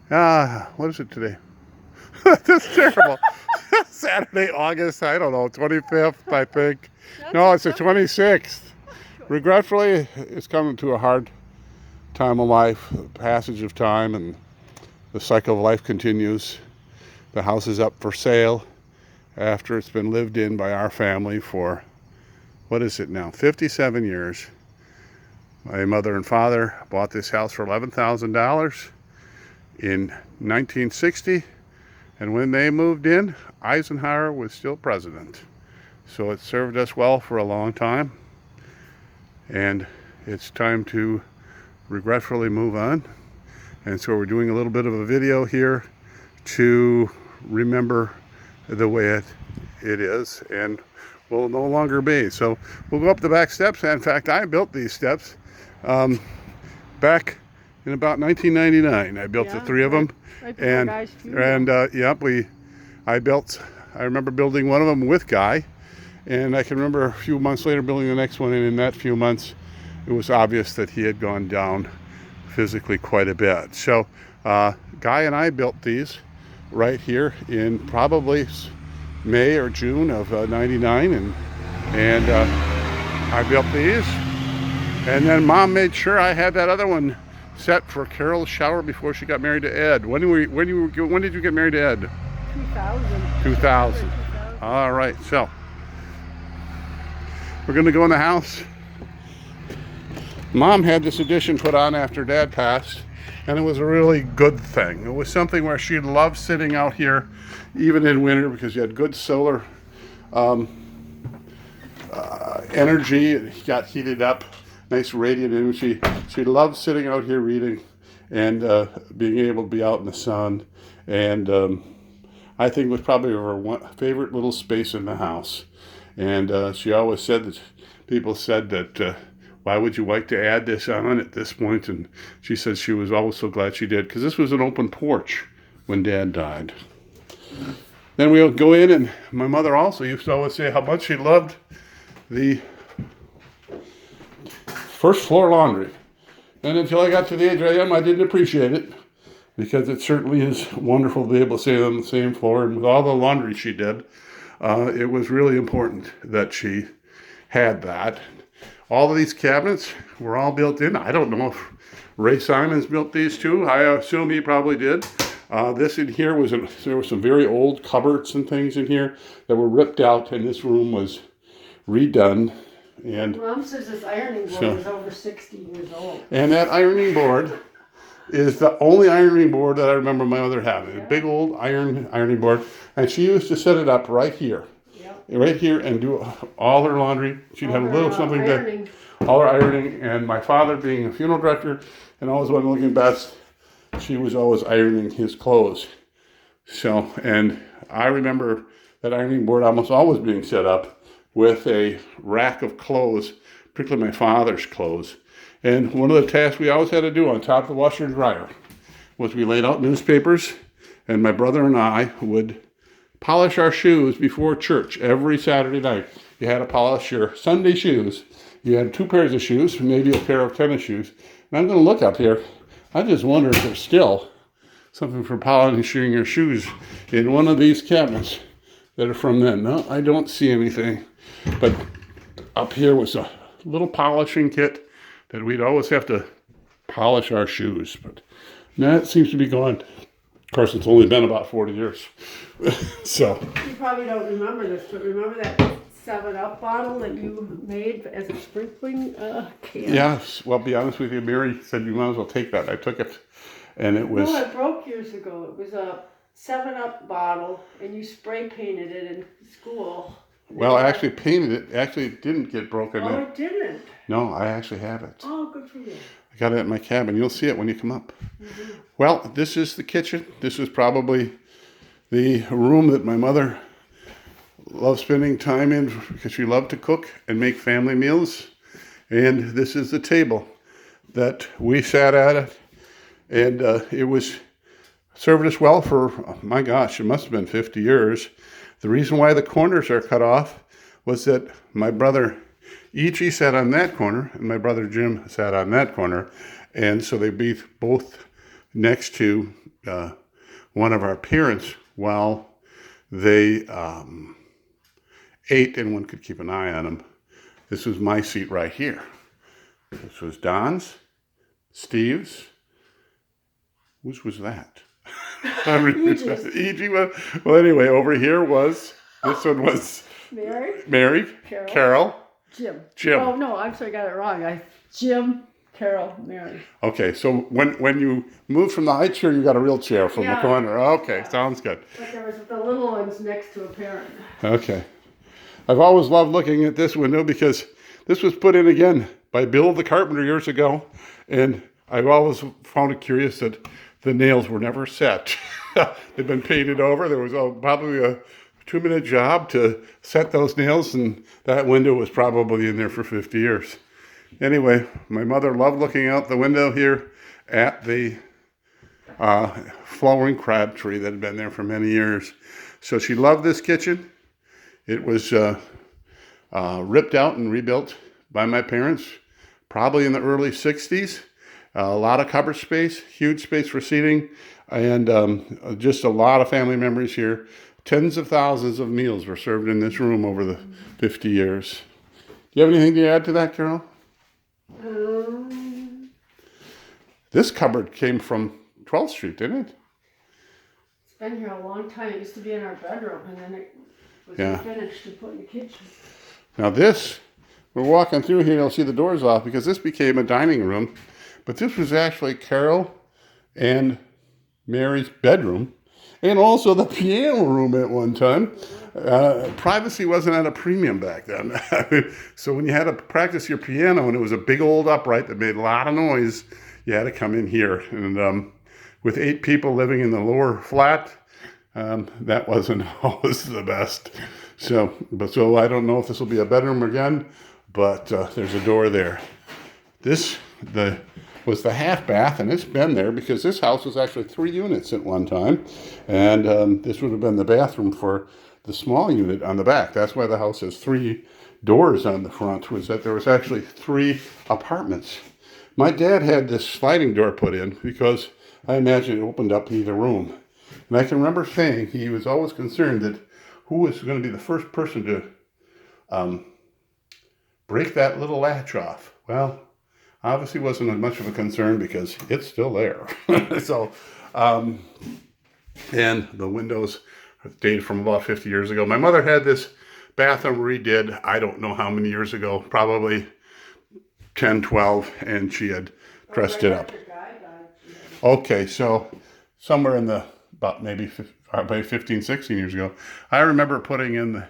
What is it today? That's terrible. Saturday, August, I don't know, 25th, I think. No, it's the 26th. Regretfully, it's coming to a hard time of life, the passage of time, and the cycle of life continues. The house is up for sale after it's been lived in by our family for, what is it now, 57 years. My mother and father bought this house for $11,000 in 1960, and when they moved in, Eisenhower was still president. So it served us well for a long time, and it's time to regretfully move on. And so we're doing a little bit of a video here to remember the way it is and will no longer be. So we'll go up the back steps. In fact, I built these steps back in about 1999. I built the three of them, and I remember building one of them with Guy, and I can remember a few months later building the next one, and in that few months it was obvious that he had gone down physically quite a bit. So Guy and I built these right here in probably May or June of 99, and I built these, and then Mom made sure I had that other one set for Carol's shower before she got married to Ed. When did you get married to Ed? 2000. All right, so we're gonna go in the house. Mom had this addition put on after Dad passed, and it was a really good thing. It was something where she loved sitting out here, even in winter, because you had good solar energy. It got heated up, nice radiant energy. She loved sitting out here reading and being able to be out in the sun. And I think it was probably her favorite little space in the house. And she always said that people said that, why would you like to add this on at this point? And she said she was always so glad she did, because this was an open porch when Dad died. Then we'll go in, and my mother also used to always say how much she loved the first floor laundry. And until I got to the age I am, I didn't appreciate it, because it certainly is wonderful to be able to stay on the same floor. And with all the laundry she did, it was really important that she had that. All of these cabinets were all built in. I don't know if Ray Simons built these too. I assume he probably did. This in here there were some very old cupboards and things in here that were ripped out, and this room was redone. And Mom says this ironing board is over 60 years old. And that ironing board is the only ironing board that I remember my mother having. A big old ironing board, and she used to set it up right here. Right here, and do all her laundry. She'd have a little something that, all her ironing. And my father, being a funeral director and always one looking best, she was always ironing his clothes. So, and I remember that ironing board almost always being set up with a rack of clothes, particularly my father's clothes. And one of the tasks we always had to do on top of the washer and dryer was we laid out newspapers, and my brother and I would polish our shoes before church every Saturday night. You had to polish your Sunday shoes. You had 2 pairs of shoes, maybe a pair of tennis shoes. And I'm going to look up here. I just wonder if there's still something for polishing your shoes in one of these cabinets that are from then. No, I don't see anything. But up here was a little polishing kit that we'd always have to polish our shoes. But that seems to be gone. Of course, it's only been about 40 years. So You probably don't remember this, but remember that 7-Up bottle that you made as a sprinkling can? Yes. Well, be honest with you, Mary said you might as well take that. I took it, and it was... No, it broke years ago. It was a 7-Up bottle, and you spray painted it in school. Well, I actually painted it. Actually, it didn't get broken. Oh, it didn't? No, I actually have it. Oh, good for you. I got it in my cabin. You'll see it when you come up. Mm-hmm. Well, this is the kitchen. This is probably the room that my mother loved spending time in, because she loved to cook and make family meals. And this is the table that we sat at. And it was served us well for, my gosh, it must have been 50 years. The reason why the corners are cut off was that my brother E.G. sat on that corner, and my brother Jim sat on that corner. And so they both next to one of our parents while they ate, and one could keep an eye on them. This was my seat right here. This was Don's, Steve's. Which was that? E.G. Well, anyway, over here was, this one was Mary, Carol, Jim. Jim. Oh, no, I'm sorry, I got it wrong. Jim, Carol, Mary. Okay, so when you moved from the high chair, you got a real chair from the corner. Okay, sounds good. But there was the little ones next to a parent. Okay. I've always loved looking at this window because this was put in again by Bill the carpenter years ago, and I've always found it curious that the nails were never set. They've been painted over. There was probably a 2-minute job to set those nails, and that window was probably in there for 50 years. Anyway, my mother loved looking out the window here at the flowering crab tree that had been there for many years. So she loved this kitchen. It was ripped out and rebuilt by my parents, probably in the early 60s. A lot of cupboard space, huge space for seating, and just a lot of family memories here. Tens of thousands of meals were served in this room over the 50 years. Do you have anything to add to that, Carol? This cupboard came from 12th Street, didn't it? It's been here a long time. It used to be in our bedroom, and then it was finished and put in the kitchen. Now this, we're walking through here, you'll see the doors off because this became a dining room. But this was actually Carol and Mary's bedroom, and also the piano room at one time. Privacy wasn't at a premium back then. So when you had to practice your piano, and it was a big old upright that made a lot of noise, you had to come in here. And with 8 people living in the lower flat, that wasn't always the best. So I don't know if this will be a bedroom again, but there's a door there. This was the half bath, and it's been there because this house was actually 3 units at one time, and this would have been the bathroom for the small unit on the back. That's why the house has 3 doors on the front, was that there was actually 3 apartments. My dad had this sliding door put in because I imagine it opened up either room, and I can remember saying he was always concerned that who was going to be the first person to break that little latch off. Well, obviously wasn't as much of a concern because it's still there. So, and the windows dated from about 50 years ago. My mother had this bathroom redid, I don't know how many years ago, probably 10, 12, and she had dressed it up. Okay, so somewhere in the, about maybe 15, 16 years ago, I remember putting in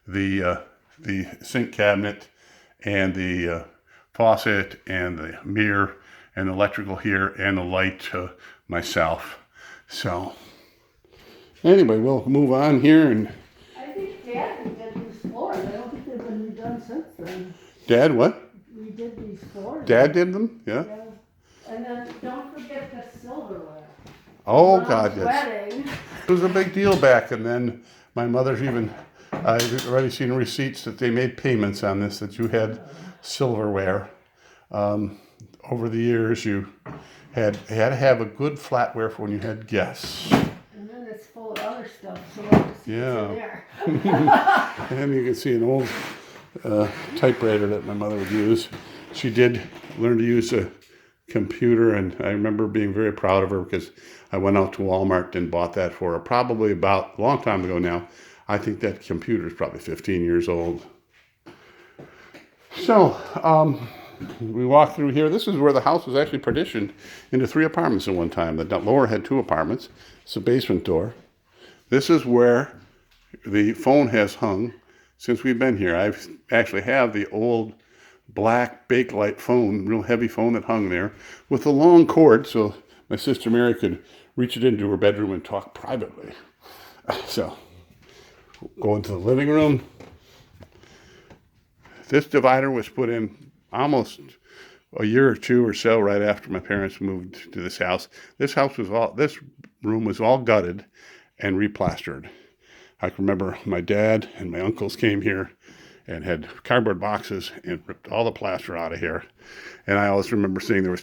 the sink cabinet and the faucet and the mirror and electrical here and the light myself. So anyway, we'll move on here. And I think Dad did these floors. I don't think they've been redone since then. Dad, what? We did these floors. Dad did them? Yeah. And then don't forget the silverware. Oh, God, yes. Wedding. It was a big deal back, and then my mother's even, I've already seen receipts that they made payments on this, that you had silverware. Over the years, you had to have a good flatware for when you had guests. And then it's full of other stuff, so we'll have to see what's in there. And you can see an old typewriter that my mother would use. She did learn to use a computer, and I remember being very proud of her because I went out to Walmart and bought that for her probably about a long time ago now. I think that computer is probably 15 years old. So we walk through here. This is where the house was actually partitioned into 3 apartments at one time. The lower had 2 apartments. It's a basement door. This is where the phone has hung since we've been here. I actually have the old black Bakelite phone, real heavy phone that hung there with a long cord so my sister Mary could reach it into her bedroom and talk privately. So go into the living room. This divider was put in almost a year or 2 or so right after my parents moved to this house. This room was all gutted and replastered. I can remember my dad and my uncles came here and had cardboard boxes and ripped all the plaster out of here. And I always remember seeing there was